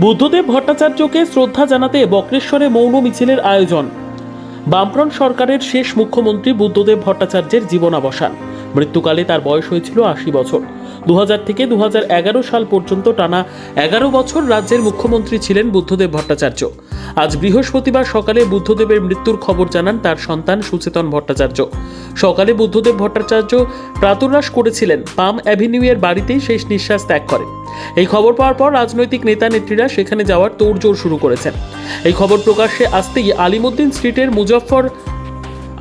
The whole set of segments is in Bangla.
বুদ্ধদেব ভট্টাচার্যকে শ্রদ্ধা জানাতে বক্রেশ্বরে মৌন মিছিলের আয়োজন। বামফ্রন্ট সরকারের শেষ মুখ্যমন্ত্রী বুদ্ধদেব ভট্টাচার্যের জীবনাবসান। মৃত্যুকালে তার বয়স হয়েছিল ৮০ বছর। ২০০০ থেকে ২০১১ সাল পর্যন্ত টানা ১১ বছর রাজ্যের মুখ্যমন্ত্রী ছিলেন বুদ্ধদেব ভট্টাচার্য। আজ বৃহস্পতিবার সকালে বুদ্ধদেবের মৃত্যুর খবর জানান তার সন্তান সুচেতন ভট্টাচার্য। সকালে বুদ্ধদেব ভট্টাচার্য প্রাতরাশ করেছিলেন পাম অ্যাভিনিউয়ের বাড়িতেই শেষ নিঃশ্বাস ত্যাগ করেন। এই খবর পাওয়ার পর রাজনৈতিক নেতা নেত্রীরা সেখানে যাওয়ার তোড়জোড় শুরু করেছেন। এই খবর প্রকাশ্যে আসতেই আলিমুদ্দিন স্ট্রিটের মুজফ্ফর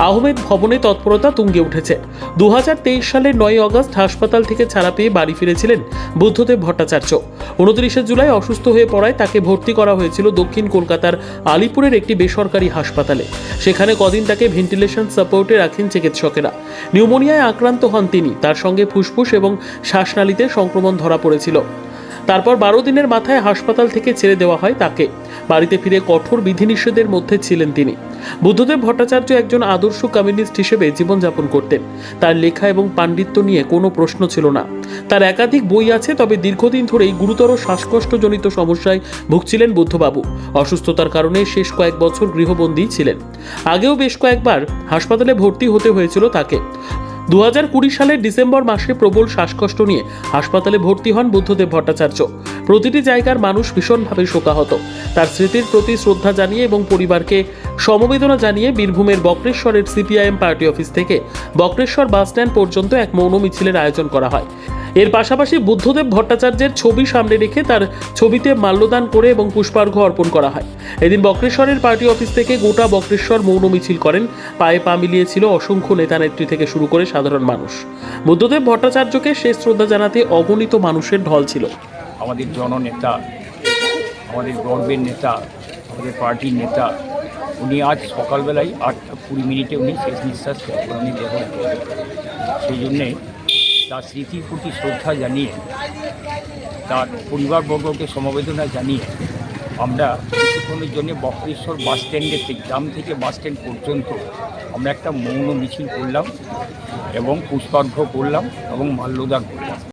আহমেদ ভবনে তৎপরতা তুঙ্গে উঠেছে। ২০২৩ সালের ৯ আগস্ট হাসপাতাল থেকে ছাড়া পেয়ে বাড়ি ফিরেছিলেন বুদ্ধদেব ভট্টাচার্য। ২৯ জুলাই অসুস্থ হয়ে পড়ায় তাকে ভর্তি করা হয়েছিল দক্ষিণ কলকাতার আলিপুরের একটি বেসরকারি হাসপাতালে। সেখানে কদিন তাকে ভেন্টিলেশন সাপোর্টে রাখেন চিকিৎসকেরা। নিউমোনিয়ায় আক্রান্ত হন তিনি। তার সঙ্গে ফুসফুস এবং শ্বাসনালীতে সংক্রমণ ধরা পড়েছিল। তারপর ১২ দিনের মাথায় হাসপাতাল থেকে ছেড়ে দেওয়া হয় তাকে। বাড়িতে ফিরে কঠোর বিধিনিষেধের মধ্যে ছিলেন তিনি। বুদ্ধদেব ভট্টাচার্য একজন আদর্শ কমিউনিস্ট হিসেবে জীবনযাপন করতেন। তার লেখা এবং পাণ্ডিত্য নিয়ে কোনো প্রশ্ন ছিল না। তার একাধিক বই আছে, তবে দীর্ঘদিন ধরেই গুরুতর শ্বাসকষ্টজনিত সমস্যায় ভুগছিলেন বুদ্ধবাবু। অসুস্থতার কারণে শেষ কয়েক বছর গৃহবন্দী ছিলেন। আগেও বেশ কয়েকবার হাসপাতালে ভর্তি হতে হয়েছিল তাকে। ২০২০ সালের ডিসেম্বর মাসে প্রবল শ্বাসকষ্ট নিয়ে হাসপাতালে ভর্তি হন বুদ্ধদেব ভট্টাচার্য। প্রতিটি জায়গার মানুষ ভীষণভাবে শোকাহত। তার স্মৃতির প্রতি শ্রদ্ধা জানিয়ে এবং পরিবারকে সমবেদনা জানিয়ে বীরভূমের বক্রেশ্বরের সিপিআইএম পার্টি অফিস থেকে বক্রেশ্বর বাসস্ট্যান্ড পর্যন্ত এক মৌন মিছিলের আয়োজন করা হয়। এর পাশাপাশি বুদ্ধদেব ভট্টাচার্যের ছবি সামনে রেখে তার ছবিতে মাল্যদান করে এবং পুষ্পার্ঘ্য অর্পণ করা হয়। এদিন বক্রেশ্বরের পার্টি অফিস থেকে গোটা বক্রেশ্বর মৌন মিছিল করেন। পায়ে পা মিলিয়েছিল অসংখ্য নেতা নেত্রী থেকে শুরু করে সাধারণ মানুষ। বুদ্ধদেব ভট্টাচার্যকে শেষ শ্রদ্ধা জানাতে অগণিত মানুষের ঢল ছিল। আমাদের জননেতা, আমাদের গর্বের নেতা, আমাদের পার্টির নেতা, উনি আজ সকালবেলায় ৮:২০ উনি শেষ নিঃশ্বাস উনি দেবেন। সেই জন্যে তার স্মৃতির প্রতি শ্রদ্ধা জানিয়ে, তার পরিবারবর্গকে সমবেদনা জানিয়ে আমরা কিছুক্ষণের জন্য বক্রেশ্বর বাস স্ট্যান্ডের থেকে, গ্রাম থেকে বাস স্ট্যান্ড পর্যন্ত আমরা একটা মৌন মিছিল করলাম এবং পুষ্পার্ঘ্য করলাম এবং মাল্যদান করলাম।